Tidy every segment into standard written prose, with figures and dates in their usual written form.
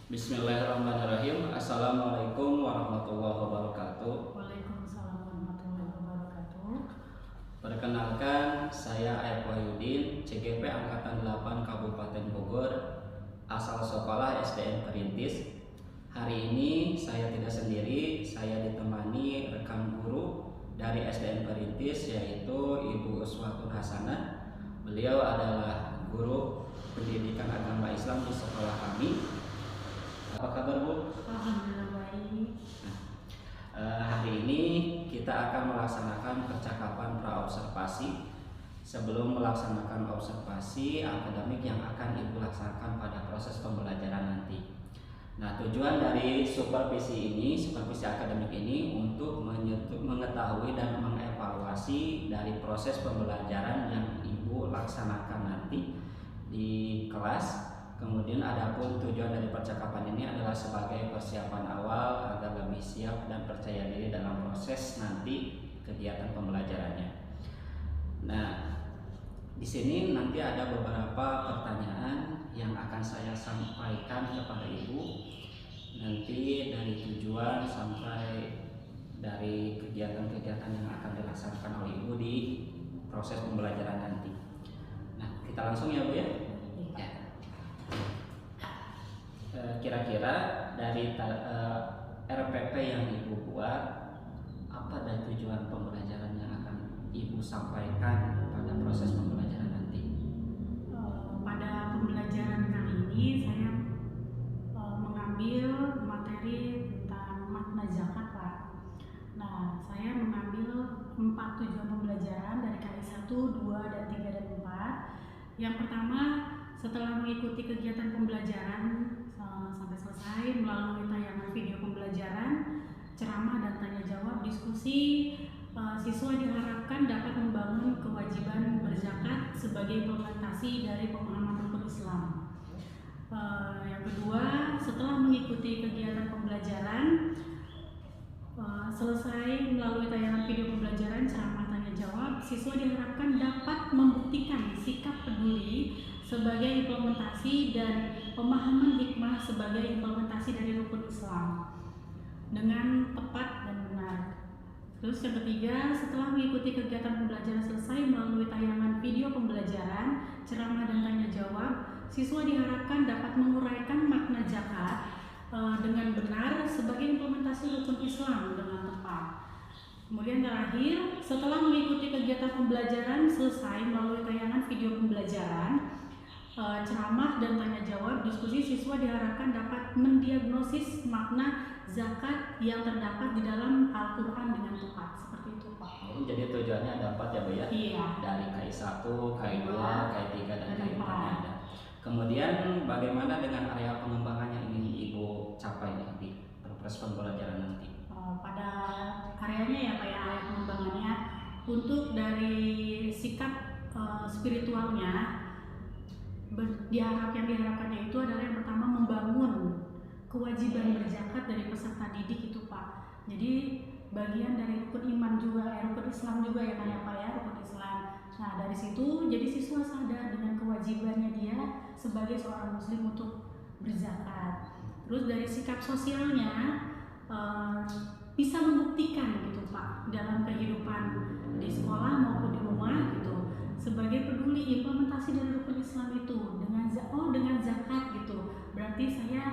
Bismillahirrahmanirrahim. Assalamualaikum warahmatullahi wabarakatuh. Waalaikumsalam warahmatullahi wabarakatuh. Perkenalkan, saya Ayat Wahyudin, CGP Angkatan 8 Kabupaten Bogor, asal sekolah SDN Perintis. Hari ini saya tidak sendiri, saya ditemani rekan guru dari SDN Perintis, yaitu Ibu Uswatul Hasanah. Beliau adalah guru pendidikan agama Islam di sekolah kami. Apa kabar, Bu? Alhamdulillah baik. Hari ini kita akan melaksanakan percakapan praobservasi. Sebelum melaksanakan observasi akademik yang akan Ibu laksanakan pada proses pembelajaran nanti. Nah, tujuan dari supervisi akademik ini untuk mengetahui dan mengevaluasi dari proses pembelajaran yang Ibu laksanakan nanti di kelas. Kemudian adapun tujuan dari percakapan ini adalah sebagai persiapan awal agar lebih siap dan percaya diri dalam proses nanti kegiatan pembelajarannya. Nah, di sini nanti ada beberapa pertanyaan yang akan saya sampaikan kepada Ibu. Nanti dari tujuan sampai dari kegiatan-kegiatan yang akan dilaksanakan oleh Ibu di proses pembelajaran nanti. Nah, kita langsung ya, Bu ya. Kira-kira dari RPP yang Ibu buat, apa dan tujuan pembelajaran yang akan Ibu sampaikan pada proses pembelajaran nanti? Pada pembelajaran kali ini saya mengambil materi tentang makna zakat, Pak. Nah, saya mengambil 4 tujuan pembelajaran dari KI 1, 2, dan 3, dan 4. Yang pertama, setelah mengikuti kegiatan pembelajaran sampai selesai melalui tayangan video pembelajaran, ceramah dan tanya jawab, diskusi, siswa diharapkan dapat membangun kewajiban berzakat sebagai implementasi dari pemahaman rukun Islam. Yang kedua, setelah mengikuti kegiatan pembelajaran selesai melalui tayangan video pembelajaran, ceramah, tanya jawab, siswa diharapkan dapat membuktikan sikap peduli sebagai implementasi dan pemahaman hikmah sebagai implementasi dari rukun Islam dengan tepat dan benar. Terus yang ketiga, setelah mengikuti kegiatan pembelajaran selesai melalui tayangan video pembelajaran, ceramah, dan tanya jawab, siswa diharapkan dapat menguraikan makna zakat dengan benar sebagai implementasi rukun Islam dengan tepat. Kemudian terakhir, setelah mengikuti kegiatan pembelajaran selesai melalui tayangan video pembelajaran, ceramah, dan tanya jawab, diskusi, siswa diharapkan dapat mendiagnosis makna zakat yang terdapat di dalam Al-Quran dengan tepat. Seperti itu, Pak. Jadi tujuannya dapat ya, Bu ya? Iya. Dari KI 1, KI 2, KI 3, dan KI 4 ada. Kemudian bagaimana dengan area pengembangan yang ingin Ibu capai di proses pembelajaran nanti? Pada areanya ya, Pak ya, area pengembangannya untuk dari sikap spiritualnya, diharapkannya itu adalah yang pertama membangun kewajiban berzakat dari peserta didik itu, Pak. Jadi bagian dari rukun iman juga, rukun Islam juga ya kan ya, Pak ya, rukun Islam. Nah, dari situ jadi siswa sadar dengan kewajibannya dia sebagai seorang muslim untuk berzakat. Terus dari sikap sosialnya bisa membuktikan gitu, Pak, dalam kehidupan di sekolah maupun di rumah gitu, sebagai peduli implementasi dari rukun Islam itu dengan zakat gitu. Berarti saya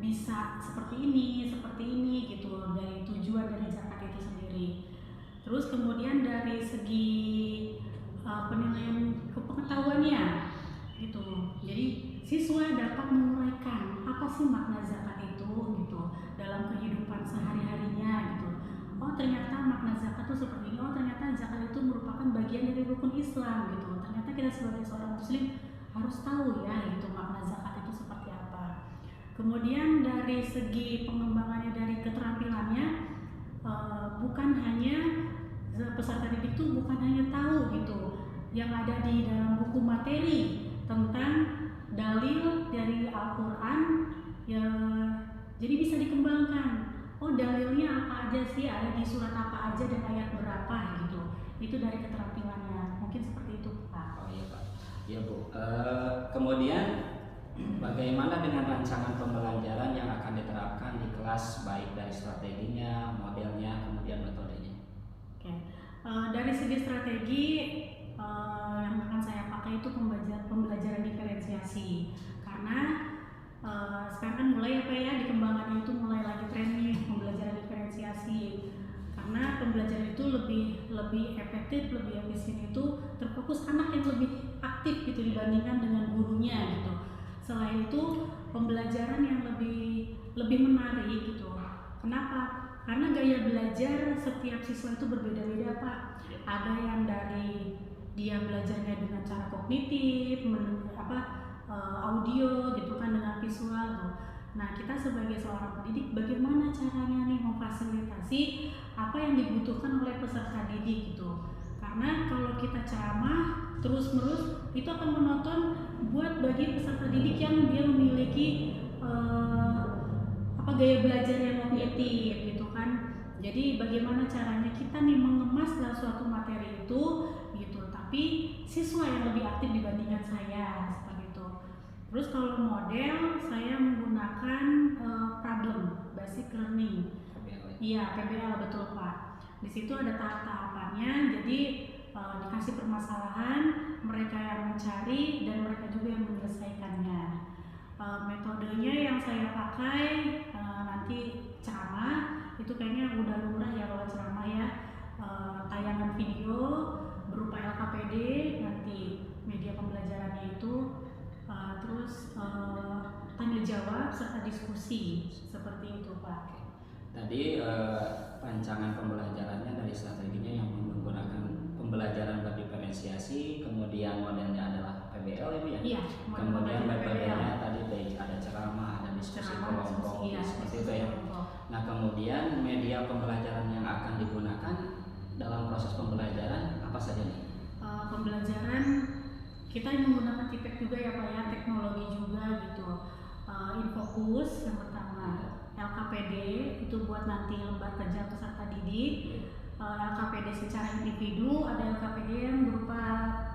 bisa seperti ini gitu, dari tujuan dari zakat itu sendiri. Terus kemudian dari segi penilaian kepengetahuannya gitu. Jadi siswa dapat menguraikan apa sih makna zakat itu gitu dalam kehidupan sehari-harinya gitu. Oh, ternyata makna zakat itu seperti ini. Oh, ternyata zakat itu merupakan bagian dari rukun Islam gitu. Ternyata kita sebagai seorang muslim harus tahu ya gitu makna zakat itu seperti apa. Kemudian dari segi pengembangannya dari keterampilannya, bukan hanya peserta didik itu bukan hanya tahu gitu yang ada di dalam buku materi tentang dalil dari Al-Quran ya, jadi bisa dikembangkan. Oh, dalilnya apa aja sih, ada di surat apa aja dan ayat berapa gitu. Itu dari keterampilannya, mungkin seperti itu, Pak. Oh iya, Pak. Ya, Bu. Kemudian Bagaimana dengan rancangan pembelajaran yang akan diterapkan di kelas, baik dari strateginya, modelnya, kemudian metodenya? Oke. Dari segi strategi, yang akan saya pakai itu pembelajaran diferensiasi, karena sekarang kan mulai apa ya, di kembangannya itu mulai lagi tren nih pembelajaran diferensiasi, karena pembelajaran itu lebih efektif, lebih efisien itu terfokus anak yang lebih aktif gitu dibandingkan dengan gurunya gitu. Selain itu pembelajaran yang lebih menarik gitu. Kenapa? Karena gaya belajar setiap siswa itu berbeda-beda, Pak. Ada yang dari dia belajarnya dengan cara kognitif, audio gitu kan, dengan visual tuh. Nah, kita sebagai seorang pendidik bagaimana caranya nih memfasilitasi apa yang dibutuhkan oleh peserta didik gitu. Karena kalau kita ceramah terus-menerus itu akan monoton buat bagi peserta didik yang dia memiliki gaya belajar yang kognitif gitu kan. Jadi bagaimana caranya kita nih mengemas dalam suatu materi itu gitu, tapi siswa yang lebih aktif dibandingkan saya seperti itu. Terus kalau model saya menggunakan problem basic learning. Iya, PBL betul Pak. Di situ ada tahap-tahapannya. Jadi dikasih permasalahan, mereka yang mencari dan mereka juga yang menyelesaikannya. Metodenya yang saya pakai nanti ceramah itu kayaknya udah lumrah ya kalau ceramah ya, tayangan video berupa LKPD, nanti media pembelajarannya itu, terus tanya jawab serta diskusi seperti itu Pak. Tadi rancangan pembelajarannya dari strateginya yang menggunakan pembelajaran berdiferensiasi, kemudian modelnya adalah PBL ya Bu ya? Iya, kemudian metodenya tadi ada ceramah, ada diskusi kelompok, iya, seperti itu ya. Nah kemudian media pembelajaran yang akan digunakan dalam proses pembelajaran apa saja nih? Pembelajaran kita menggunakan TIPEK juga ya Pak ya, teknologi juga gitu. Infokus yang pertama, LKPD itu buat nanti lembar kerja peserta didik. LKPD secara individu, ada LKPD yang berupa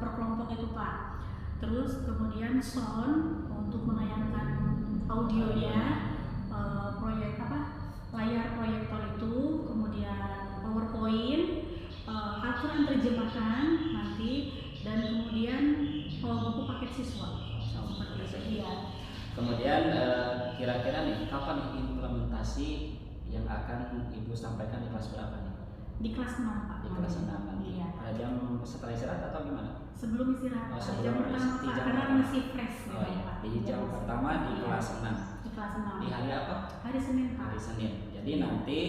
per kelompok itu Pak. Terus kemudian sound untuk menayangkan audionya, proyek layar proyektor itu, kemudian PowerPoint, aturan terjemahan nanti, dan kemudian buku paket siswa seperti itu. Iya. Kemudian kira-kira nih kapan implementasi yang akan Ibu sampaikan di kelas berapa nih? Di kelas 6 Pak. Di kelas 6 nanti. Iya. Jam setelah istirahat atau gimana? Sebelum istirahat. Sebelum jam pertama Pak, karena masih fresh gitu ya. Pak. Di jam pertama di kelas 6. Di kelas 6. Di hari apa? Hari Senin Pak. Hari Senin. Jadi nanti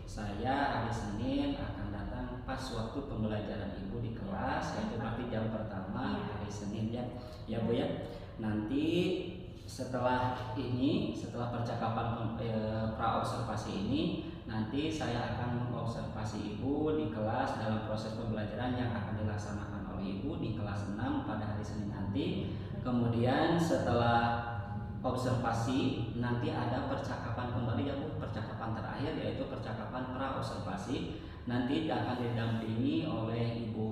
saya hari Senin akan datang pas waktu pembelajaran Ibu di kelas, yaitu berarti jam pertama hari Senin ya. Ya Bu ya. Nanti setelah percakapan pra-observasi ini, nanti saya akan mengobservasi Ibu di kelas dalam proses pembelajaran yang akan dilaksanakan oleh Ibu di kelas 6 pada hari Senin nanti. Kemudian setelah observasi nanti ada percakapan kembali ya Bu, percakapan terakhir yaitu percakapan pra-observasi. Nanti akan didampingi oleh Ibu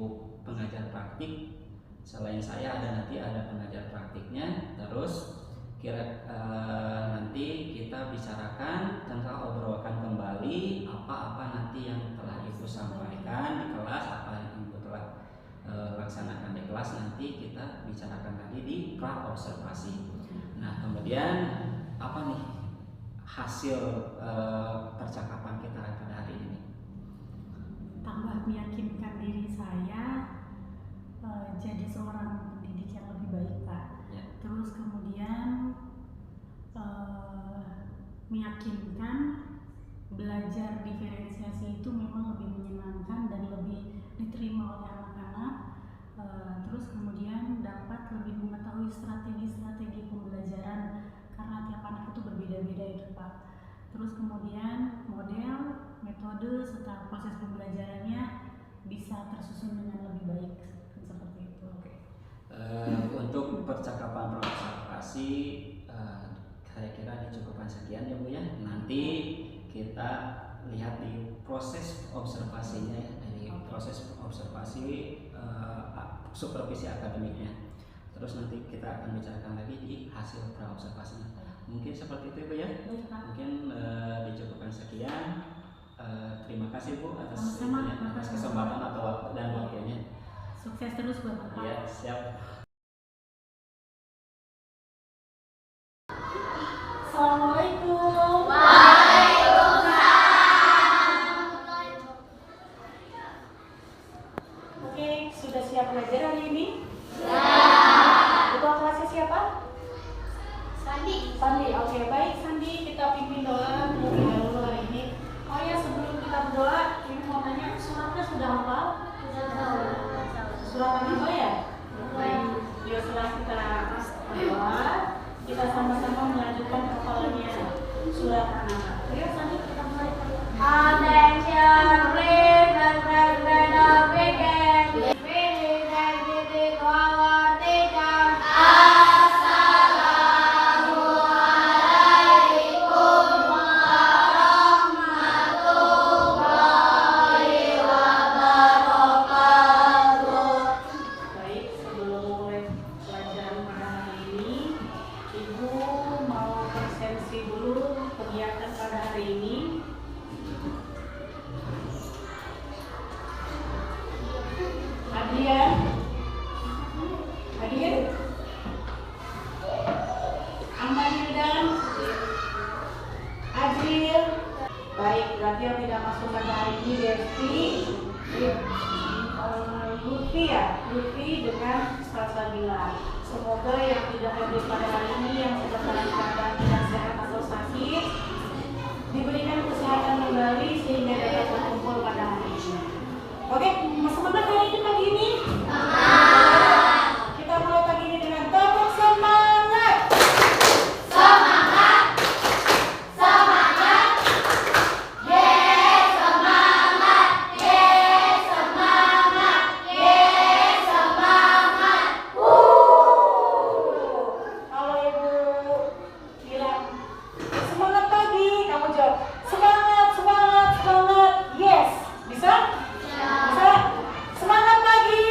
pengajar praktik. Selain saya nanti ada pengajar praktiknya. Terus nanti kita bicarakan tentang obrolkan kembali apa-apa nanti yang telah Ibu sampaikan di kelas, apa yang Ibu telah laksanakan di kelas, nanti kita bicarakan lagi di pra-observasi. Nah kemudian apa nih hasil percakapan kita pada hari ini? Tambah meyakinkan diri saya jadi seorang pendidik yang lebih baik Pak. Ya. Terus kemudian meyakinkan belajar diferensiasi itu memang lebih menyenangkan dan lebih diterima oleh anak-anak. Terus kemudian dapat lebih mengetahui strategi-strategi pembelajaran karena tiap anak itu berbeda-beda itu Pak. Terus kemudian model, metode serta proses pembelajarannya bisa tersusun dengan lebih baik seperti itu. Untuk percakapan pra-observasi saya kira dicukupkan sekian ya Bu ya. Nanti kita lihat di proses observasinya ya, dari proses observasi supervisi akademiknya. terus nanti kita akan bicarakan lagi di hasil praobservasinya. Mungkin seperti itu Ibu ya. Mungkin dicukupkan sekian. Terima kasih Bu atas kesempatan atau waktu dan waktunya. Sukses terus buat Bapak. Ya, siap. Assalamualaikum. Oke, sudah siap belajar hari ini? Ketua kelasnya siapa? Sandi. Oke, baik Sandi, kita pimpin doa terlebih dahulu hari ini. Oh ya, sebelum kita berdoa, ini mau tanya, suratnya sudah hafal? Surat apa ya? Baik. Ya, setelah kita berdoa, kita sama-sama melanjutkan hafalannya surat An-Nahl. Ayo Sandi, kita mulai. Attention, please, and begin. We dedicated to our teacher. Baik, sebelum mulai pelajaran pada hari ini, Ibu mau presensi dulu kegiatan pada hari ini. Adrian, Amadil dan Adril. Baik, berarti yang tidak masuk pada hari ini Devi, Lutfi dengan Salsabila. Semoga yang tidak hadir pada hari ini yang sudah dalam keadaan tidak sehat atau sakit diberikan kesehatan kembali sehingga dapat berkumpul pada hari ini. Oke, semangat hari ini pagi ini. Kita mulai pagi ini dengan tepuk semangat. Kalau Ibu bilang semangat pagi, kamu jawab semangat, semangat, semangat. Yes, bisa? Bisa? Semangat pagi.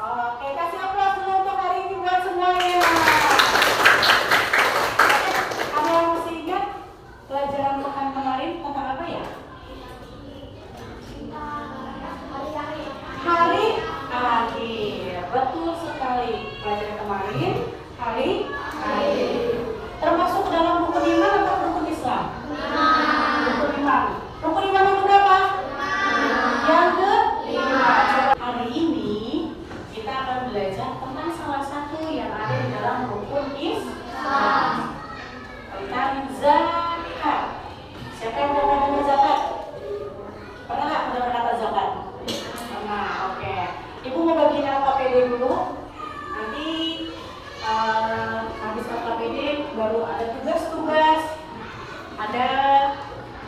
Oke, kasih aplaus dulu untuk hari ini buat semuanya. Ada yang masih ingat pelajaran pekan kemarin tentang apa ya? Hari akhir. Betul sekali. Pelajaran kemarin hari akhir. Termasuk dalam rukun iman atau rukun Islam? Rukun iman. Rukun iman yang berapa? Yang kelima. Hari ini kita akan belajar tentang salah satu yang ada di dalam rukun Islam, tentang zakat. Siapa yang pernah dengar zakat? Pernah nggak mendengar kata zakat? Pernah. Oke. Ibu mau bagiin LKPD dulu. Nanti habis LKPD baru ada tugas-tugas. Ada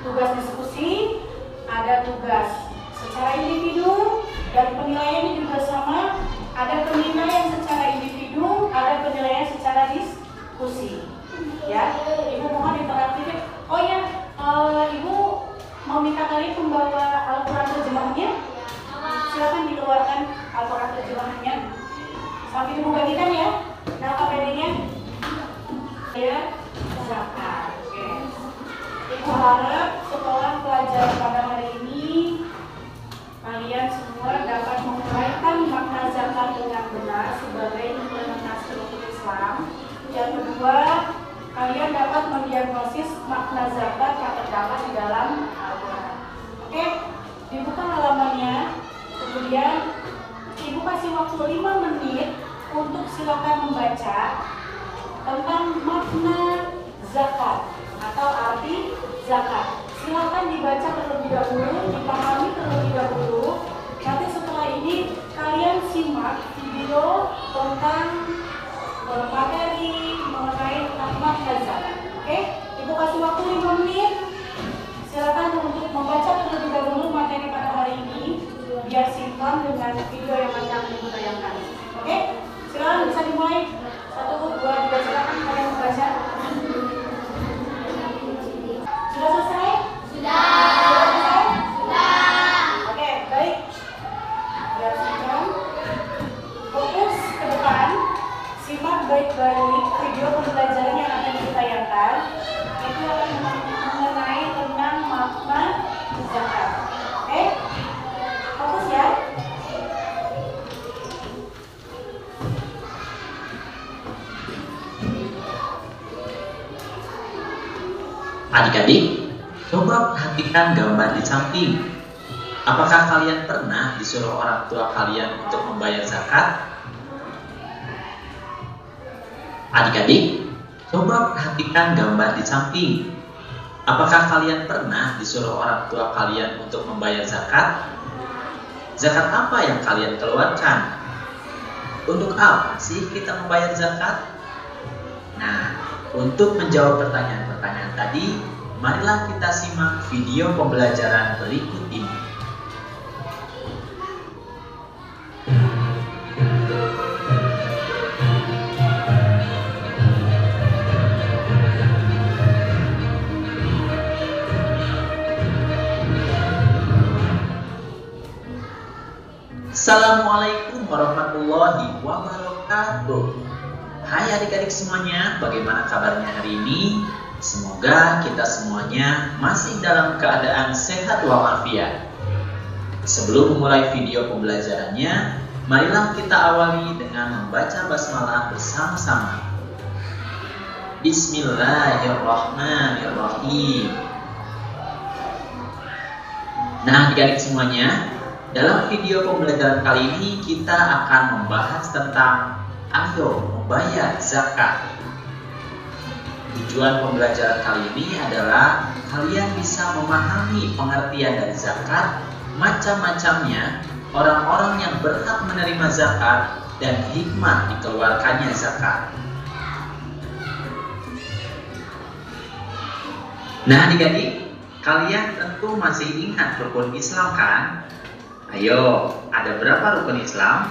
tugas diskusi, ada tugas secara individu, dan penilaiannya juga sama. Ada penilaian secara individu, ada penilaian secara diskusi. Ya, Ibu mohon interaktif. Oh ya, Ibu mau minta kalian membawa Al-Quran terjemahannya. Silakan dikeluarkan Al-Quran terjemahannya. Sampai Ibu bagikan ya, LKPD-nya. Ya, zakat. Oke. Ibu harap setelah pelajaran pada hari ini kalian semua dapat menguraikan makna zakat dengan benar sebagai implementasi rukun Islam. Yang kedua, kalian dapat mendiagnosis makna zakat yang terdapat di dalam Al-Quran. Oke, dibuka halamannya. Kemudian Ibu kasih waktu 5 menit untuk silakan membaca tentang makna zakat atau arti zakat. Silakan dibaca terlebih dahulu, dipahami terlebih dahulu. Nanti setelah ini kalian simak video tentang materi mengenai makna zakat. Oke? Ibu kasih waktu 5 menit. Silakan untuk membaca terlebih dahulu materi pada hari ini biar sinkron dengan video yang akan Ibu tayangkan. Oke? Silakan bisa dimulai. 1, 2, 3, silakan kalian membaca. Sudah selesai? Sudah. Oke, baik. Biar sinkron. baik-baik video pembelajaran yang akan ditayangkan itu akan mengenai tentang makna zakat. Oke? Fokus ya. Adik-adik, coba perhatikan gambar di samping. Apakah kalian pernah disuruh orang tua kalian untuk membayar zakat? Adik-adik, coba perhatikan gambar di samping. Apakah kalian pernah disuruh orang tua kalian untuk membayar zakat? Zakat apa yang kalian keluarkan? Untuk apa sih kita membayar zakat? Nah, untuk menjawab pertanyaan-pertanyaan tadi, marilah kita simak video pembelajaran berikut ini. Assalamualaikum warahmatullahi wabarakatuh. Hai adik-adik semuanya, bagaimana kabarnya hari ini? Semoga kita semuanya masih dalam keadaan sehat walafiat. Sebelum memulai video pembelajarannya, marilah kita awali dengan membaca basmalah bersama-sama. Bismillahirrahmanirrahim. Nah adik-adik semuanya, dalam video pembelajaran kali ini kita akan membahas tentang ayo membayar zakat. Tujuan pembelajaran kali ini adalah kalian bisa memahami pengertian dari zakat, macam-macamnya, orang-orang yang berhak menerima zakat, dan hikmah dikeluarkannya zakat. Nah adik-adik, kalian tentu masih ingat rukun Islam kan? Ayo, ada berapa rukun Islam?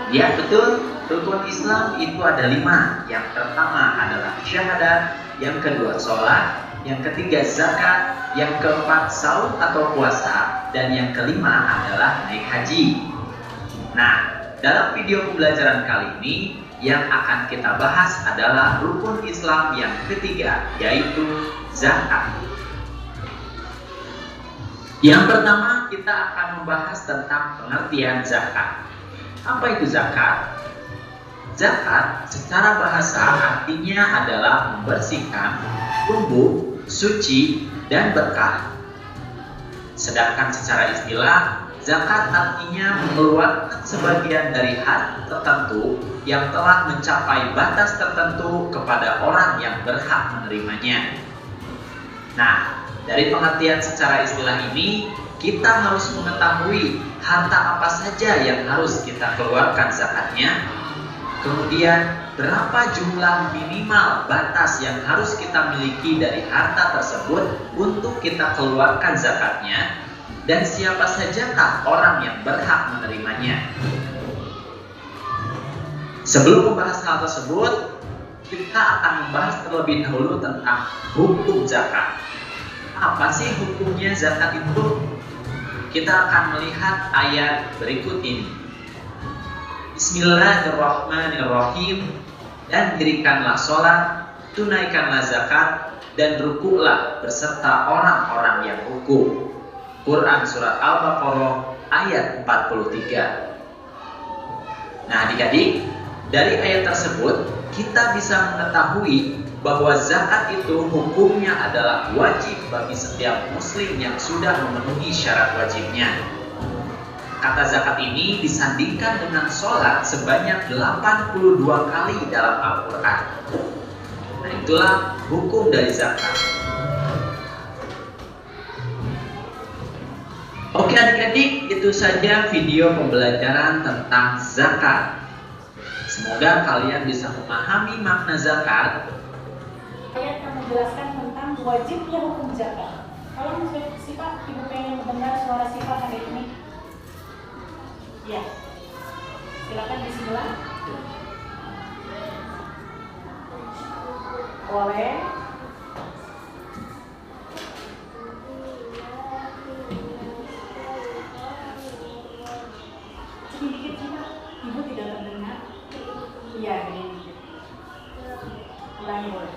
Ya betul, rukun Islam itu ada 5. Yang pertama adalah syahadat, yang kedua sholat, yang ketiga zakat, yang keempat saum atau puasa, dan yang kelima adalah naik haji. Nah, dalam video pembelajaran kali ini yang akan kita bahas adalah rukun Islam yang ketiga, yaitu zakat. Yang pertama kita akan membahas tentang pengertian zakat. Apa itu zakat? Zakat secara bahasa artinya adalah membersihkan, tumbuh, suci, dan berkah. Sedangkan secara istilah, zakat artinya mengeluarkan sebagian dari harta tertentu yang telah mencapai batas tertentu kepada orang yang berhak menerimanya. Nah, dari pengertian secara istilah ini, kita harus mengetahui harta apa saja yang harus kita keluarkan zakatnya. Kemudian, berapa jumlah minimal batas yang harus kita miliki dari harta tersebut untuk kita keluarkan zakatnya, dan siapa sajakah orang yang berhak menerimanya. Sebelum membahas hal tersebut, kita akan membahas terlebih dahulu tentang hukum zakat. Apa sih hukumnya zakat itu? Kita akan melihat ayat berikut ini. Bismillahirrahmanirrahim. Dan dirikanlah sholat, tunaikanlah zakat, dan rukuklah beserta orang-orang yang rukuk. Quran Surat Al-Baqarah ayat 43. Nah adik-adik, dari ayat tersebut kita bisa mengetahui bahwa zakat itu hukumnya adalah wajib bagi setiap muslim yang sudah memenuhi syarat wajibnya. Kata zakat ini disandingkan dengan sholat sebanyak 82 kali dalam Al-Quran. Nah itulah hukum dari zakat. Oke adik-adik, itu saja video pembelajaran tentang zakat. Semoga kalian bisa memahami makna zakat. Ayat yang menjelaskan tentang wajibnya hukum zakat. Kalau misalnya Sifat, Ibu pengen mendengar suara Sifat hari ini? Ya, silakan di sebelah. Boleh. Sedikit Sifat, Ibu tidak terdengar. Iya, ini. Ulangi boleh.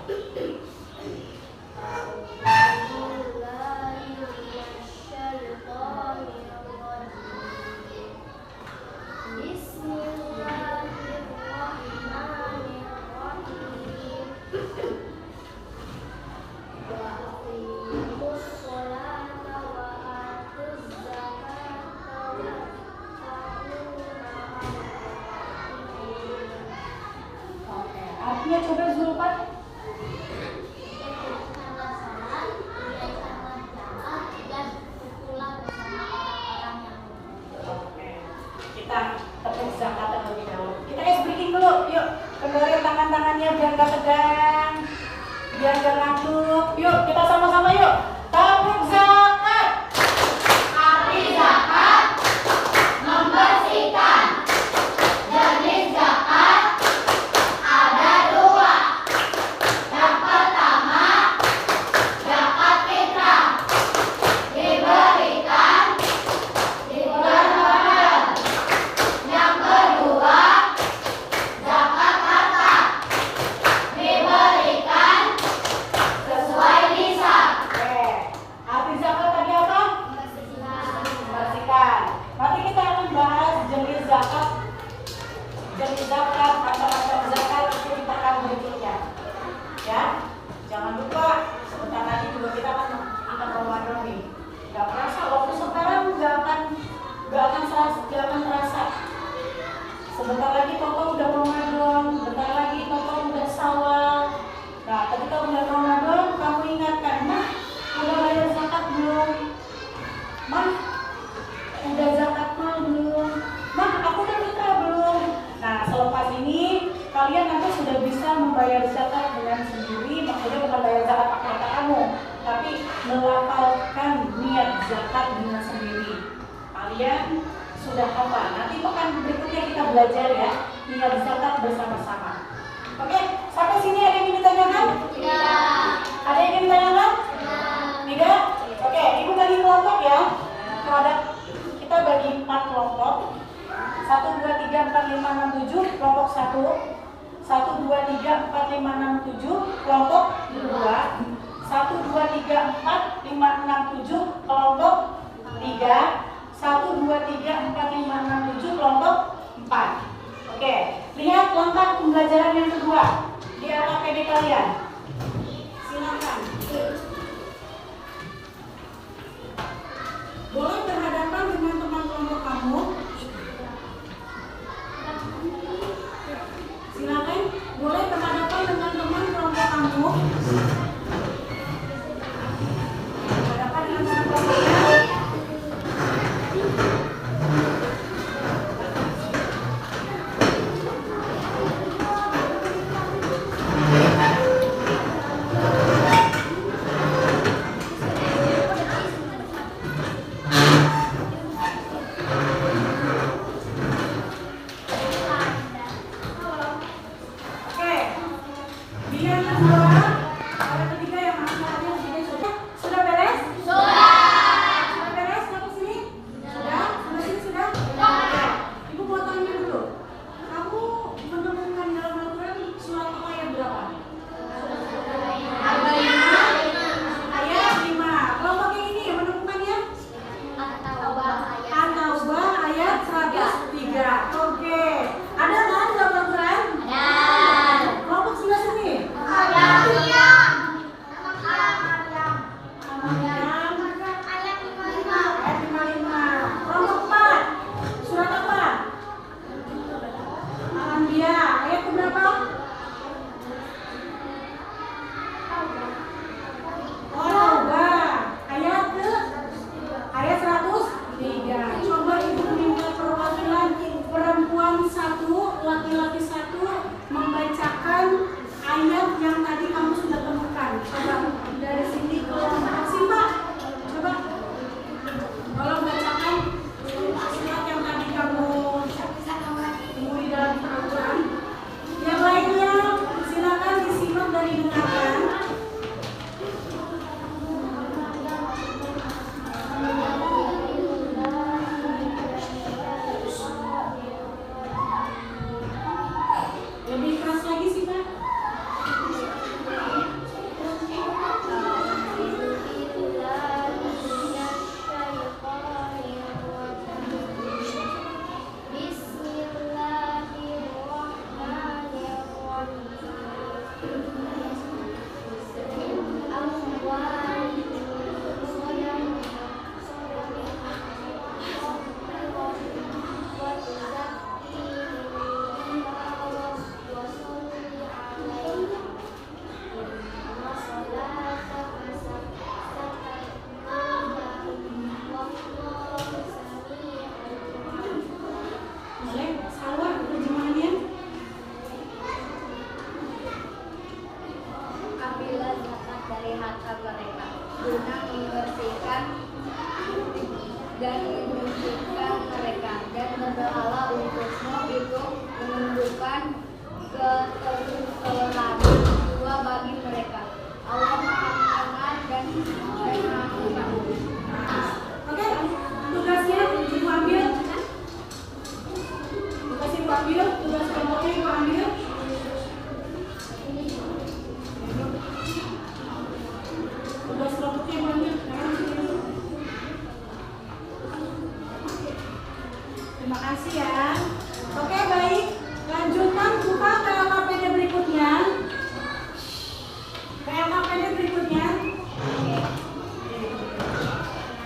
Oke, artinya coba Zulfan. Oke, kita tepuk zakat terlebih dahulu. Kita breaking dulu, yuk. Kendorin tangan-tangannya biar gak tegang, biar gak ngantuk. Yuk, kita sama-sama yuk. Tepuk zakat. Arti zakat membersihkan. Jenis zakat ada dua. Yang pertama, zakat fitrah, diberikan di bulan Ramadan. Yang kedua, zakat harta, diberikan sesuai nisab. Oke, arti zakat tadi apa? Membersihkan. Nanti kita akan bahas jenis zakat, macam-macam zakat itu di pekan berikutnya. Ya, jangan lupa sebentar lagi juga kita akan Ramadan nih. Gak terasa waktu sekarang gak akan terasa. Sebentar lagi Toto udah Ramadan, sebentar lagi Toto udah Syawal. Nah, ketika udah Ramadan, kamu ingatkan, Mah, udah bayar zakat belum? Mah, udah zakat mal belum? Mah, aku udah fitrah belum? Nah, selepas ini kalian nanti sudah bisa membayar zakat dengan sendiri. Maksudnya bukan bayar zakat pakai mata kamu, tapi melafalkan niat zakat dengan sendiri. Kalian sudah hafal. Nanti pekan berikutnya kita belajar ya niat zakat bersama-sama. Oke, sampai sini ada yang ingin ditanyakan? Tidak. Ada yang ingin ditanyakan? Tidak? Oke, ibu bagi kelompok ya. Kita bagi 4 kelompok. 1, 2, 3, 4, 5, 6, 7. Kelompok 1. 1, 2, 3, 4, 5, 6, 7. Kelompok 2. 1, 2, 3, 4, 5, 6, 7. Kelompok 3. 1, 2, 3, 4, 5, 6, 7. Kelompok 4. Oke, lihat langkah pembelajaran yang kedua di LKPD kalian. Silakan. Boleh berhadapan dengan teman kelompok kamu. Silakan. Boleh berhadapan dengan teman kelompok kamu. Berhadapan dengan teman kelompoknya. Ibu ambil, tugas kelompoknya Ibu ambil. Tugas kelompoknya Ibu ambil. Terima kasih ya. Oke, baik. Lanjutkan buka KLKPD berikutnya. KLKPD berikutnya.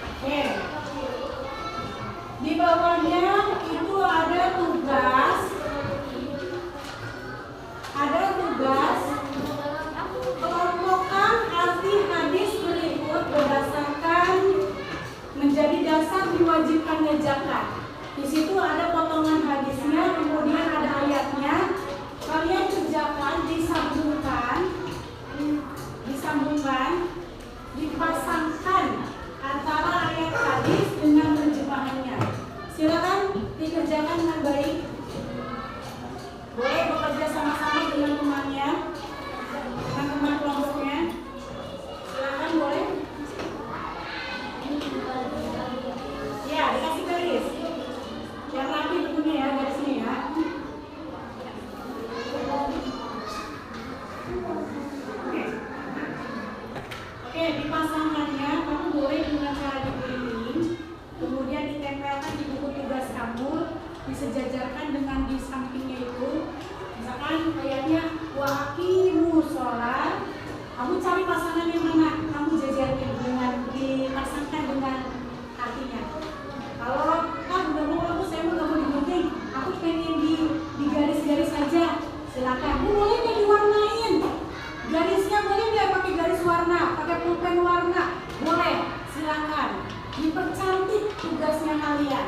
Oke. Di bawahnya itu ada tugas. Kelompokkan arti hadis berikut berdasarkan menjadi dasar diwajibkannya zakat. Di situ ada potongan hadisnya, kemudian ada ayatnya. Kalian kerjakan, dipasangkan antara ayat hadis dengan terjemahannya. Silakan dikerjakan dengan baik. Boleh bekerja sama-sama dengan temannya, dengan teman kelompoknya. Silakan boleh. Ya, dikasih garis. Yang rapi tentunya ya, garisnya ya. Oke, dipasangkannya, kamu boleh dengan cara dikeliling, kemudian ditempelkan di buku tugas kamu, disejajarkan dengan di sampingnya itu. Misalkan ayatnya wa aqimu sholat, kamu cari pasangan yang mana, kamu jajarkan dengan dipasangkan dengan artinya. Kalau udah mau saya mau nggak mau digunting, aku pengen di garis-garis saja, silakan. Boleh nggak diwarnain? Garisnya boleh nggak pakai garis warna, pakai pulpen warna? Boleh, silakan. Dipercantik tugasnya kalian.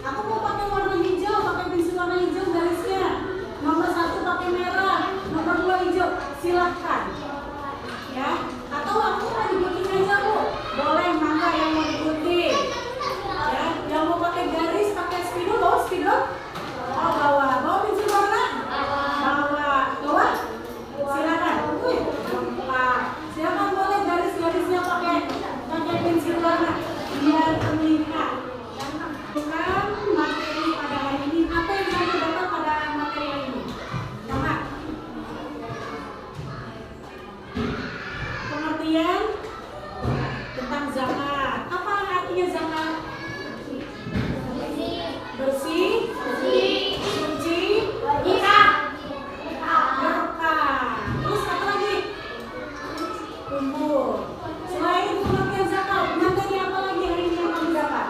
Aku mau pakai warna hijau, pakai pensil warna hijau garisnya. Nomor 1 pakai merah, nomor 2 hijau, silakan. Ya, atau aku mau digunting aja Bu? Boleh, mangga yang mau digunting. Ya, yang mau pakai garis, pakai spidol, bawa spidol? Oh, bawa pensil warna? Bawa? Silakan. Silakan boleh garis-garisnya pakai pensil warna biar terlihat. Bukan materi pada hari ini. Apa yang kamu dapat pada materi hari ini? Sama. Pengertian tentang zakat. Apa artinya zakat? Bersih, suci, berkah. Terus apa lagi? Tumbuh. Selain pengertian zakat, materi apa lagi hari ini yang kamu dapat?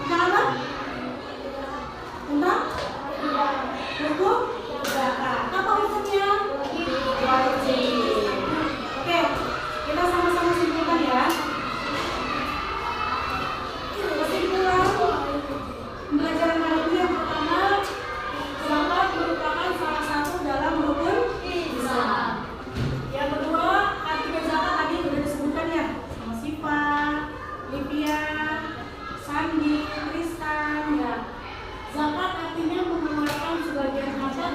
Tentang apa? Tentang hukum zakat. Apa hukumnya? Wajib. Oke, kita sama-sama simpulkan ya. Kesimpulan pembelajaran kali ini yang pertama, zakat merupakan salah satu dalam rukun Islam. Yang kedua, artinya zakat tadi sudah disebutkan ya, sama Siva, Livia, Sandi, Tristan ya. Zakat artinya mengeluarkan sebagian harta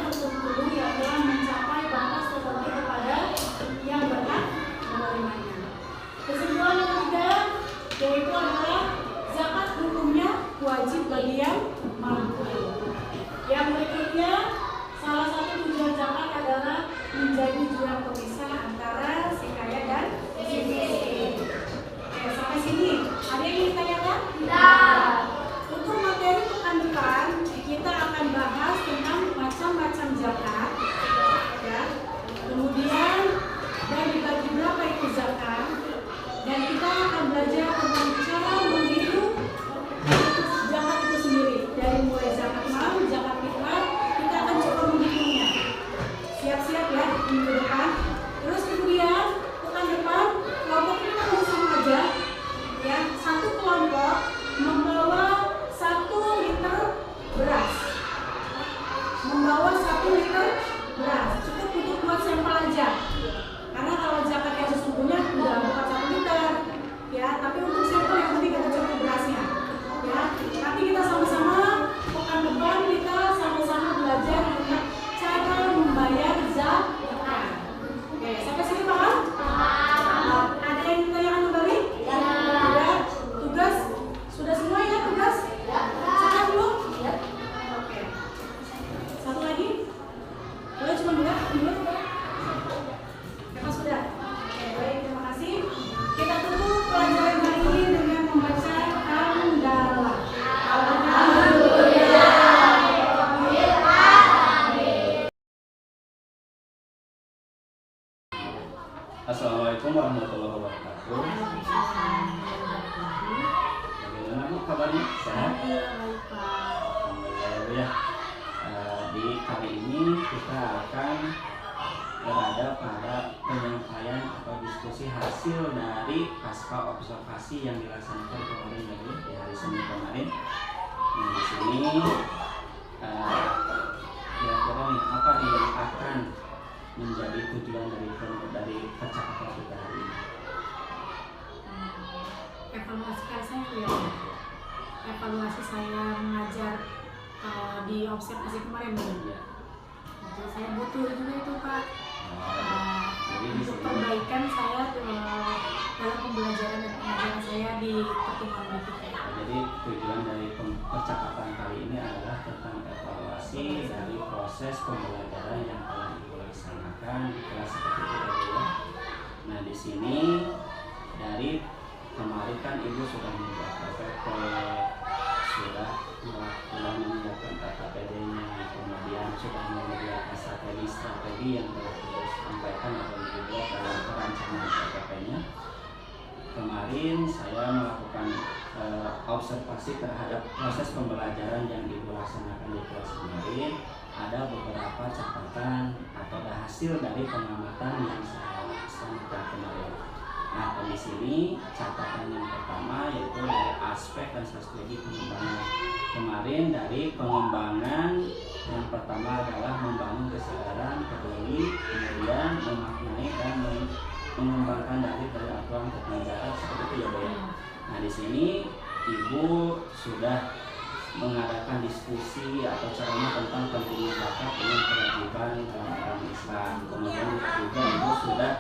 Jadi kali ini kita akan berada pada penyampaian atau diskusi hasil dari pasca observasi yang dilaksanakan kemarin di hari Senin kemarin. Nah, di sini kira-kira nih apa yang akan menjadi tujuan dari percakapan kita hari ini? Evaluasi saya mengajar di observasi kemarin ya. Jadi saya butuh juga itu Pak. Untuk perbaikan saya dalam pembelajaran dan pengajaran saya di pertemuan berikutnya. Jadi tujuan dari percakapan kali ini adalah tentang evaluasi dari proses pembelajaran yang telah Ibu laksanakan di kelas seperti itu ya. Nah di sini dari kemarin kan Ibu sudah membuat KPP, sudah menyiapkan KKPD-nya, kemudian sudah menyediakan strategi yang telah Ibu sampaikan atau dibuat dalam perancangan KPP-nya. Kemarin saya melakukan observasi terhadap proses pembelajaran yang Ibu laksanakan di kelas kemarin. Ada beberapa catatan atau hasil dari pengamatan yang saya laksanakan kemarin. Nah, di sini catatan yang pertama yaitu dari aspek dan strategi pengembangan. Kemarin dari pengembangan yang pertama adalah membangun kesadaran peduli, kemudian memaknai dan mengembangkan dari aturan pembelajaran seperti itu ya Bu ya. Nah di sini Ibu sudah mengadakan diskusi atau ceramah tentang pentingnya zakat dengan kewajiban dalam agama Islam. Kemudian juga Ibu sudah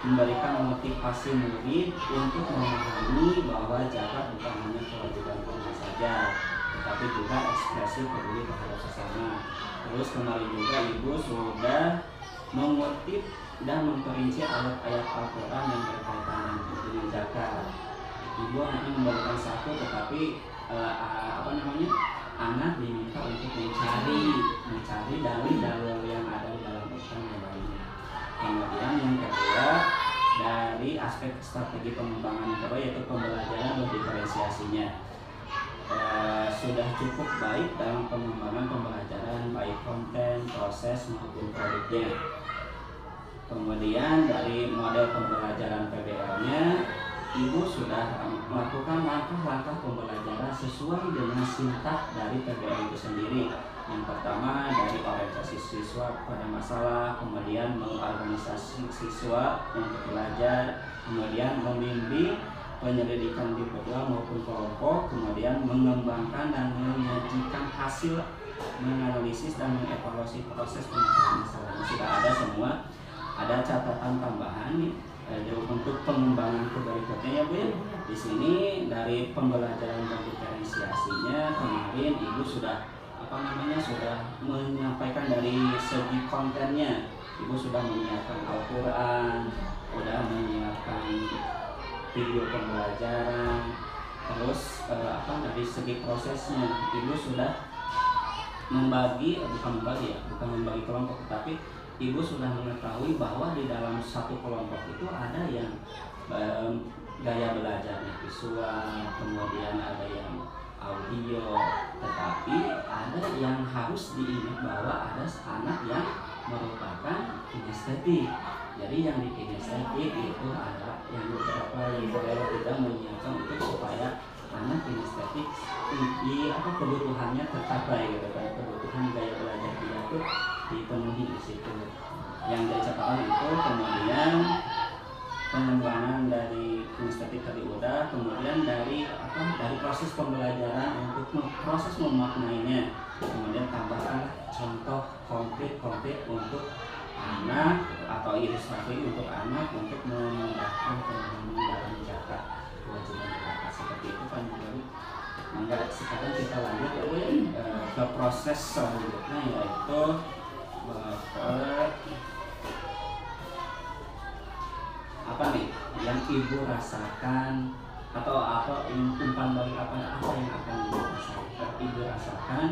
memberikan motivasi murid untuk memahami bahwa zakat bukan hanya kewajiban rumah saja, tetapi juga ekspresi peduli terhadap sesama. Terus kemarin juga Ibu sudah mengutip dan memperinci ayat-ayat Al-Quran yang berkaitan dengan zakat. Ibu hanya memberikan satu, tetapi anak diminta untuk mencari dalil-dalil yang ada di dalam Al-Quran yang lainnya. Kemudian yang kedua dari aspek strategi pengembangan yang kedua yaitu pembelajaran dan diferensiasinya. Sudah cukup baik dalam pengembangan pembelajaran baik konten, proses maupun produknya. Kemudian dari model pembelajaran PBL-nya, Ibu sudah melakukan langkah-langkah pembelajaran sesuai dengan sintak dari PBL itu sendiri. Yang pertama dari orientasi siswa pada masalah, kemudian mengorganisasi siswa untuk belajar, kemudian membimbing penyelidikan individual maupun kelompok, kemudian mengembangkan dan menyajikan hasil menganalisis dan mengevaluasi proses pemecahkan masalah. Sudah ada semua. Ada catatan tambahan untuk pengembangan berikutnya ya Bu ya. Di sini dari pembelajaran dan diferensiasinya kemarin Ibu sudah sudah menyampaikan dari segi kontennya. Ibu sudah menyiapkan Al-Quran, sudah menyiapkan video pembelajaran. Terus dari segi prosesnya Ibu sudah bukan membagi kelompok, tapi Ibu sudah mengetahui bahwa di dalam satu kelompok itu ada yang gaya belajarnya visual, kemudian ada yang audio, tetapi ada yang harus diingat bahwa ada anak yang merupakan kinestetik. Jadi yang di kinestetik itu ada yang beberapa yang tidak menyiapkan untuk supaya anak kinestetik kebutuhannya tercapai gitu kan, kebutuhan gaya belajar dia itu dipenuhi di situ. Yang dari catatan itu kemudian pengembangan dari kinestetik tadi udah, kemudian dari proses pembelajaran untuk proses memaknainya, kemudian tambahkan contoh konkret untuk anak atau ilustrasi untuk anak untuk memudahkan pemahaman dalam zakat, kewajiban zakat seperti itu kan. Maka sekarang kita lanjut ke proses selanjutnya yaitu apa nih yang Ibu rasakan atau umpan balik apa yang akan Ibu rasakan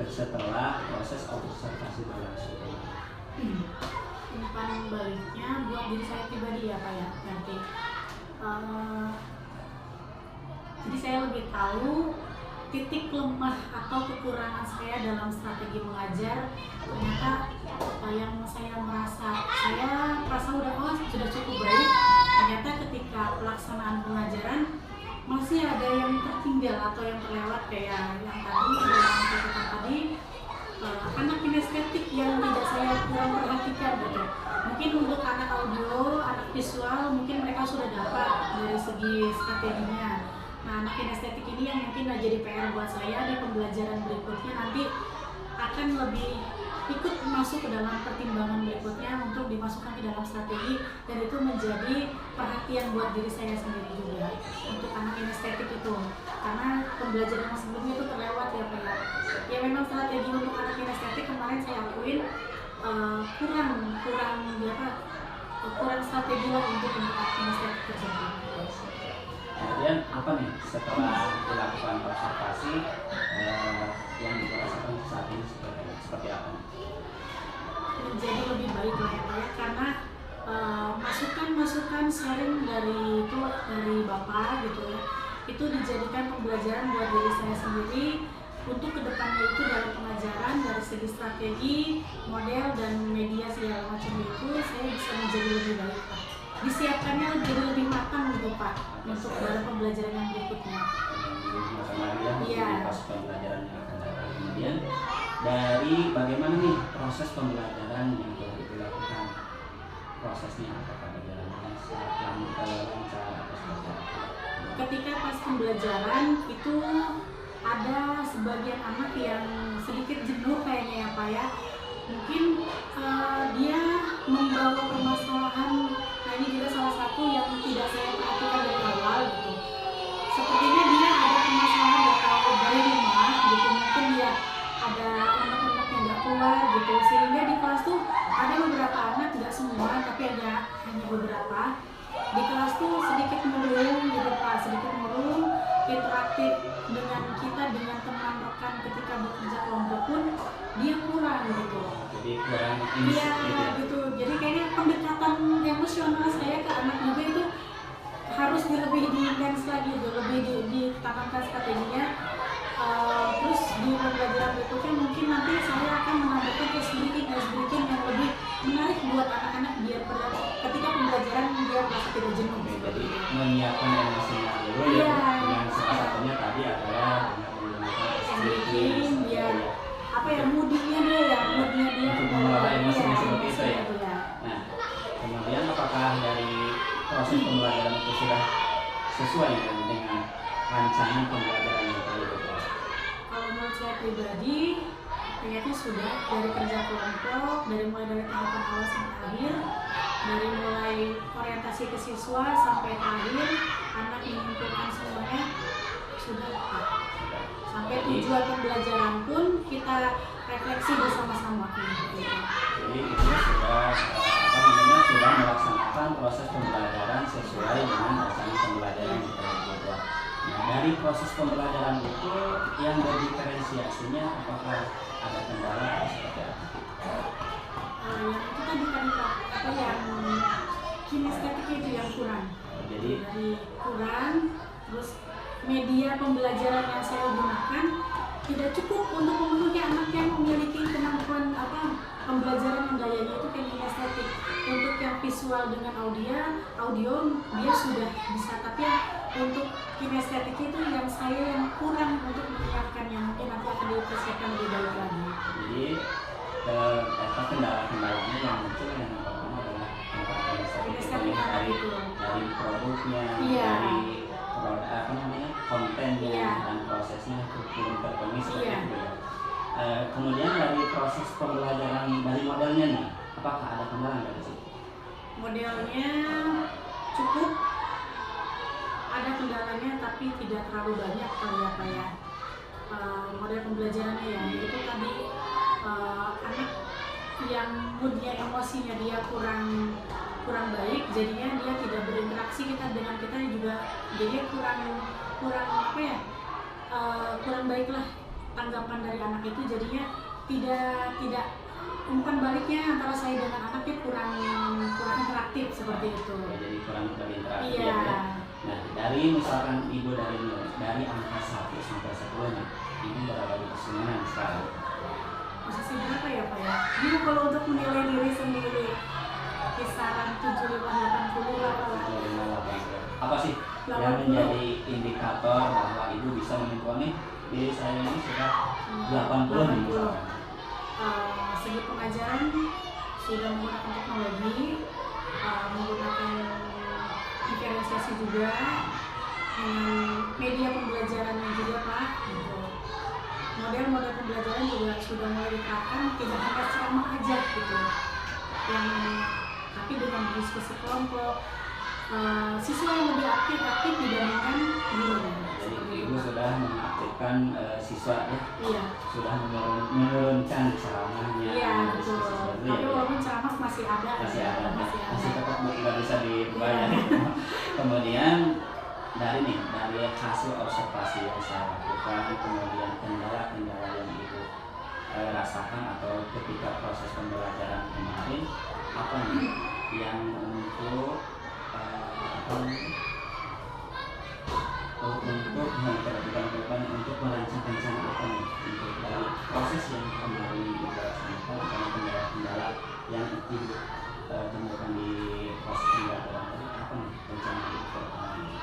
setelah proses observasi berlangsung. Umpan baliknya buat diri saya pribadi ya Pak ya nanti. Jadi saya lebih tahu titik lemah atau kekurangan saya dalam strategi mengajar. Ternyata yang saya merasa sudah cukup baik, ternyata ketika pelaksanaan pengajaran masih ada yang tertinggal atau yang terlewat, kayak yang tadi anak kinestetik yang tidak saya kurang perhatikan gitu. Mungkin untuk anak audio, anak visual mungkin mereka sudah dapat dari segi strateginya. Nah, anak kinestetik ini yang mungkin jadi PR buat saya di pembelajaran berikutnya, nanti akan lebih ikut masuk ke dalam pertimbangan berikutnya untuk dimasukkan ke dalam strategi, dan itu menjadi perhatian buat diri saya sendiri juga untuk anak kinestetik itu, karena pembelajaran yang sebelumnya itu terlewat ya Pak ya. Ya memang strategi untuk anak kinestetik kemarin saya akuin kurang strategi lah untuk anak kinestetik tersebut. Kemudian apa nih setelah dilakukan observasi yang dirasakan saat ini seperti apa? Menjadi lebih baik lah ya Pak ya, karena masukan sharing dari Bapak gitu ya, itu dijadikan pembelajaran buat diri saya sendiri untuk kedepannya itu dalam pengajaran dari segi strategi, model dan media segala macam itu saya bisa menjadi lebih baik Pak. Disiapkannya jadi lebih matang gitu Pak untuk dalam pembelajaran yang berikutnya. Iya. Proses pembelajaran yang akan datang. Kemudian dari bagaimana nih proses pembelajaran yang telah dilakukan, prosesnya apakah berjalan lancar atau seperti apa? Ketika pas pembelajaran itu ada sebagian anak yang sedikit jenuh kayaknya ya Pak ya. Mungkin dia membawa permasalahan. Nah, ini juga salah satu yang tidak saya perhatikan dari awal gitu. Sepertinya dia ada permasalahan atau dari rumah gitu, mungkin dia ada anak-anak yang nggak keluar gitu, sehingga di kelas tuh ada beberapa anak, nggak semua tapi ada hanya beberapa di kelas tuh sedikit murung gitu Pak, sedikit murung, interaktif dengan kita, dengan teman rekan ketika bekerja kelompok pun dia kurang gitu. Jadi kurang gitu. Jadi kayaknya pendekatan emosional saya ke anak juga itu harus lebih di-intens lagi gitu, lebih ditanamkan strateginya. Terus di pembelajaran berikutnya mungkin nanti saya akan menambahkan ice breaking yang lebih menarik buat anak-anak biar ketika pembelajaran dia merasa tidak jenuh. Jadi menyiapkan emosinya dulu ya. Yang salah satunya tadi adalah dengan menggunakan ice breaking biar moodnya dia untuk mengelola emosinya seperti itu ya. Ya. Nah, kemudian apakah dari proses pembelajaran itu sudah sesuai dengan rancangan pembelajaran yang tadi dibuat? Kalau menurut saya pribadi, ternyata sudah dari kerja kelompok, mulai dari tahapan awal sampai akhir, dari mulai orientasi ke siswa sampai akhir, anak mengumpulkan semuanya sudah tepat. Sampai tujuan pembelajaran pun kita refleksi bersama-sama. Jadi itu sudah melaksanakan proses pembelajaran sesuai dengan rancangan pembelajaran yang telah dibuat. Nah, dari proses pembelajaran itu yang diferensiasinya apakah ada kendala atau seperti apa? Yang itu tadi kan Pak, yang kinestetik itu yang kurang. Jadi dari kurang, terus media pembelajaran yang saya gunakan tidak cukup untuk memenuhi anak yang memiliki kemampuan pembelajaran yang gayanya itu kayak kinestetik. Untuk yang visual dengan audio dia sudah bisa, tapi untuk kinestetik itu yang saya yang kurang untuk menyiapkannya, mungkin nanti akan dipersiapkan lebih baik lagi. Jadi kendala-kendalanya yang muncul yang pertama adalah kinestetik dari produknya, dari kontennya dan prosesnya belum terpenuhi seperti itu. Kemudian dari proses pembelajaran dari modelnya nih, apakah ada kendala nggak di situ? Modelnya cukup, ada kendalanya tapi tidak terlalu banyak kali ya Pak ya. Model pembelajarannya ya, itu tadi anak yang moodnya, emosinya dia kurang baik, jadinya dia tidak berinteraksi dengan kita juga, jadi kurang baiklah tanggapan dari anak itu, jadinya tidak umpan baliknya antara saya dengan anaknya kurang interaktif seperti itu. Jadi kurang berinteraksi. Iya. Ya. Nah, dari misalkan ibu dari angka 1 sampai 10 nih, ibu berada di posisi mana sekarang? Posisi berapa ya Pak ya? Ibu kalau untuk menilai diri sendiri kisaran 75-80 lah Pak. 75-80. Apa sih yang 80. menjadi indikator bahwa ibu bisa menentukan nih diri saya ini sudah 80 nih misalkan? Segi pengajaran sudah menggunakan teknologi, menggunakan diferensiasi juga dengan media pembelajarannya juga Pak. Gitu. Model-model pembelajaran juga sudah mulai diterapkan, tidak hanya ceramah aja gitu, yang tapi dengan diskusi kelompok, siswa yang lebih aktif dibandingkan gurunya. Jadi ibu sudah mengaktifkan siswa ya? Iya. Sudah menurunkan ceramahnya. Iya betul. Tapi walaupun ceramah masih ada. Masih tetap nggak bisa dibayar. Kemudian dari hasil observasi yang saya lakukan, kemudian kendala-kendala yang ibu rasakan atau ketika proses pembelajaran kemarin, apa nih yang untuk untuk merancang rencana apa nih untuk dari proses yang kemarin dilaksanakan, kendala-kendala yang ibu temukan di proses pembelajaran tadi, apa nih rencana ibu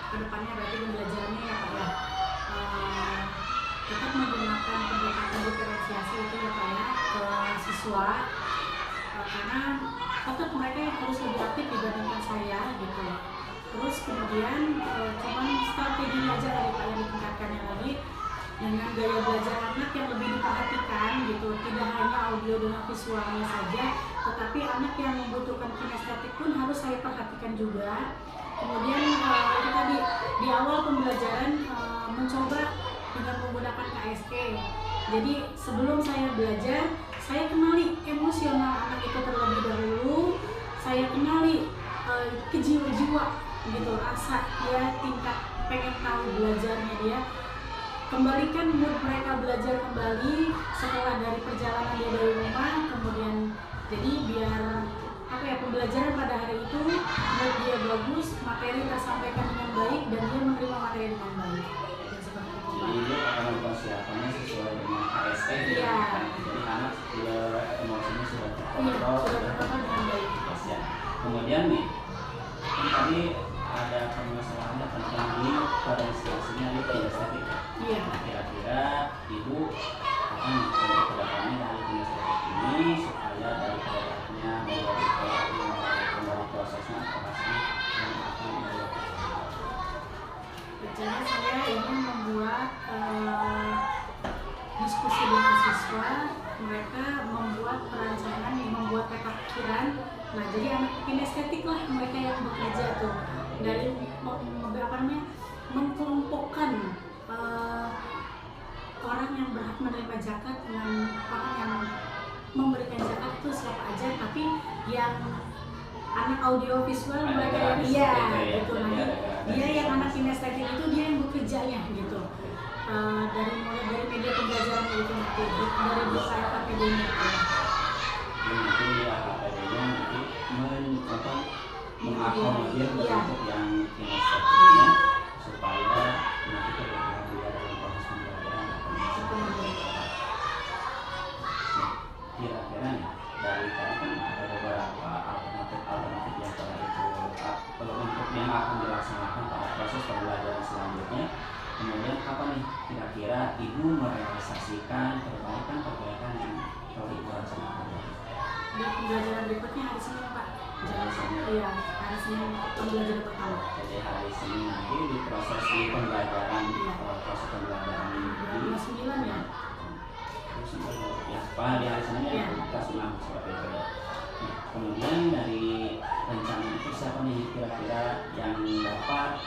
kedepannya? Berarti pembelajarannya ya Pak ya, tetap menggunakan pendekatan diferensiasi itu ya Pak ya ke siswa, karena tetap mereka yang harus lebih aktif dibandingkan saya gitu. Terus kemudian cuman strateginya aja kali Pak yang ditingkatkannya lagi dengan gaya belajar anak yang lebih diperhatikan gitu, tidak hanya audio dengan visualnya saja, tetapi anak yang membutuhkan kinestetik pun harus saya perhatikan juga. Kemudian itu tadi di awal pembelajaran mencoba dengan menggunakan KSP. Jadi sebelum saya belajar, saya kenali emosional anak itu terlebih dahulu, saya kenali kejiwa-jiwa gitu, rasa dia tingkat pengen tahu belajarnya dia, kembalikan mood mereka belajar kembali setelah dari perjalanan dia dari rumah. Kemudian jadi biar apa ya, pembelajaran pada hari itu mood dia bagus, materi tersampaikan dengan baik dan dia menerima materi dengan baik. Ya, seperti itu Pak. Jadi ibu akan mempersiapkannya sesuai dengan KSP. Iya. Jadi anak emosinya sudah Iya, terkontrol, sudah terkontrol dengan baik. ya. Kemudian nih, kan tadi ada permasalahannya tentang diferensiasinya di kinestetik. Iya. Kira-kira ibu akan untuk kedepannya dari kinestetik ini supaya dari kedepannya mulai prosesnya prosesnya yang akan dilakukan. Rencana saya ingin membuat diskusi dengan siswa, mereka membuat perancangan, membuat peta pikiran. Nah, jadi anak kinestetik lah mereka yang bekerja tuh dari mengkelompokkan orang yang berhak menerima zakat dengan orang yang memberikan zakat itu siapa aja, tapi yang anak audio visual mereka yang iya gitu, nanti dia yang anak kinestetik itu dia yang bekerjanya gitu, dari media pembelajaran itu nanti dari buka FKPD-nya itu. Nanti AKPD-nya nanti mengakomodir bentuk yang kinestetiknya supaya nanti ketika dia dalam proses pembelajaran akan bisa bermanfaat. Kira-kira nih dari tadi kan ada beberapa alternatif yang telah itu untuk yang akan dilaksanakan pada proses pembelajaran selanjutnya. Kemudian apa nih kira-kira ibu merealisasikan perbaikan yang telah ibu rencanakan? Di pembelajaran berikutnya hari Senin Pak. Hari Senin. Iya, hari Senin pembelajaran pertama. Jadi hari Senin nanti di proses pembelajaran proses pembelajaran ini. 29 ya. Ya, Pak di hari Senin Iya. kita senang seperti itu ya. Nah, kemudian dari rencana itu siapa nih kira-kira yang dapat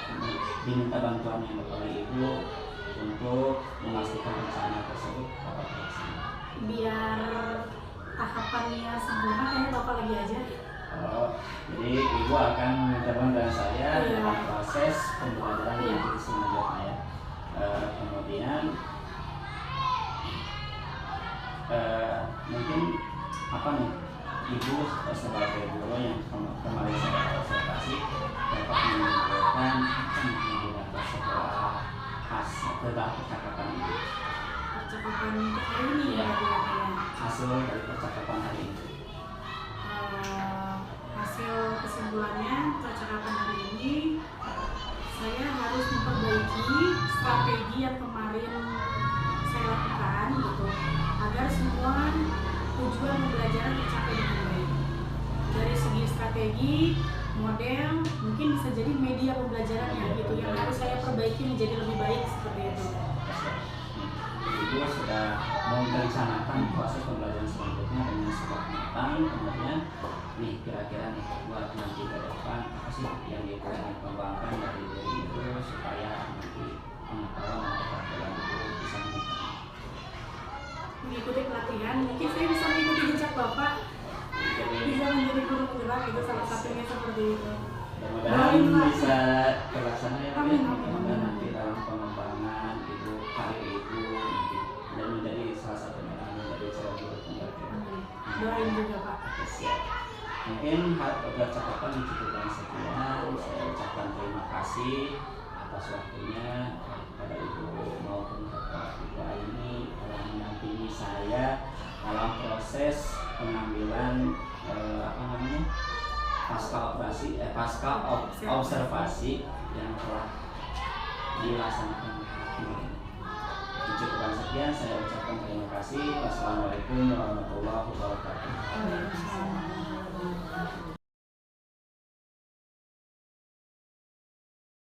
diminta bantuannya oleh ibu untuk memastikan rencana tersebut dapat terlaksana? Biar tahapannya sempurna kayaknya Bapak lagi aja. Oh, jadi ibu akan meminta bantuan saya Iya. dalam proses pembelajaran Iya. yang selanjutnya ya. Kemudian mungkin apa nih Ibu sebagai guru yang kemarin saya observasi dapat mengumpulkan yang didapatkan setelah percakapan ini. Percakapan untuk hari ini Iya. ya. Hasil dari percakapan hari ini. Hasil kesimpulannya percakapan hari ini saya harus memperbaiki strategi yang kemarin saya lakukan gitu agar semua tujuan pembelajaran tercapai dengan baik. Dari segi strategi, model, mungkin bisa jadi media pembelajarannya gitu yang harus saya perbaiki menjadi lebih baik seperti itu. Ibu sudah merencanakan proses pembelajaran selanjutnya dengan sebuah matang, kemudian nih kira-kira nih buat nanti ke depan apa sih yang Ibu ingin kembangkan dari diri Ibu supaya nanti pengetahuan atau keterampilan Ibu bisa meningkat. Mengikuti pelatihan, mungkin saya bisa mengikuti jejak Bapak, bisa menjadi guru penggerak itu salah satunya seperti itu. Mudah-mudahan bisa terlaksana ya Bu, Amin, ya. amin, Mudah-mudahan amin. nanti dalam pengembangan Ibu, karir Ibu nanti dan menjadi salah satunya menjadi calon guru penggerak. Doain juga Pak. Oke, siap. Mungkin percakapan dicukupkan sekian. Saya ucapkan terima kasih atas waktunya kepada Ibu maupun kepada Ibu Aini telah mendampingi saya dalam proses pengambilan pasca observasi yang telah dilaksanakan hakim ini. Dicukupkan sekian, saya ucapkan terima kasih. Wassalamualaikum warahmatullahi wabarakatuh.